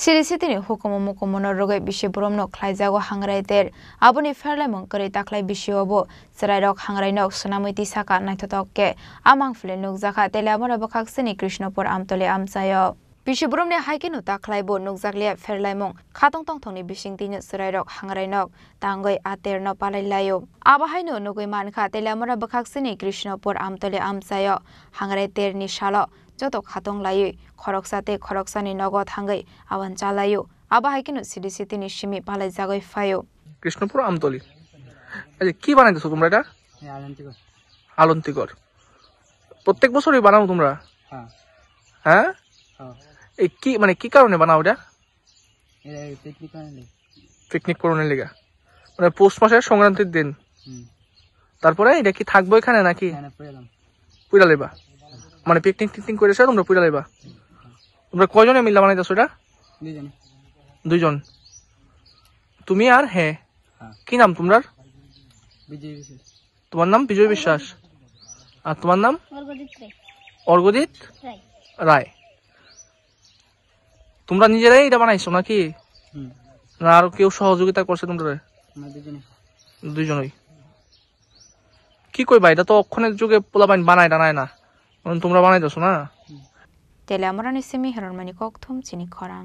Sirisitini hukumu mukumono rogai bishi boromno khlaijago hangraider aboni ferlaimung kari taklai bishiobo serairok hangrainok sunamiti saka naithotokke amangfle nukjaka telamora bakhaksini Krishnapur amtole amsayo bishi boromni haikinu taklaibo nukjaklia ferlaimung khatong tongthongni bisingtini serairok hangrainok tangoi aterno palailayo abahaino nugoi mankha telamora bakhaksini Krishnapur amtole amsayo hangraiterni shalo joto khatong layo khoroksate khoroksani nogod hangai awan chalayo abahaikinu sirisitini shimi palai jagoi fayo Krishnapur Amtali এই যে কি বানাইতেছো তোমরা এটা আলন্তিকর প্রত্যেক বছরই বানাও তোমরা হ্যাঁ হ্যাঁ এই কি মানে কি কারণে বানাও এটা পিকনিক করানোর লাগা মানে পৌষ মাসের সংক্রান্তির দিন তারপরে এটা কি থাকবো এখানে নাকি পুরা লইবা মানে পিকনিক টিকনিক করেছো তোমরা পুরা লইবা তোমরা কয়জনে মিলে বানাইতেছো এটা দুইজন তুমি আর হ্যাঁ কি নাম তোমার তোমার নাম বিজয় বিশ্বাস আর তোমার নাম অর্ঘজিৎ রায় তোমরা নিজেরাই এটা বানাইছো নাকি না আর কেউ সহযোগিতা করছে তোমরা দুইজনই কি কইবা এটা তো অক্ষণের যুগে পোলাপাইন বানায় টানায় না তোমরা বানাইতেছো না তেলে আমরা নিসিমি হেরনমানি কক থুম চিনি খরাং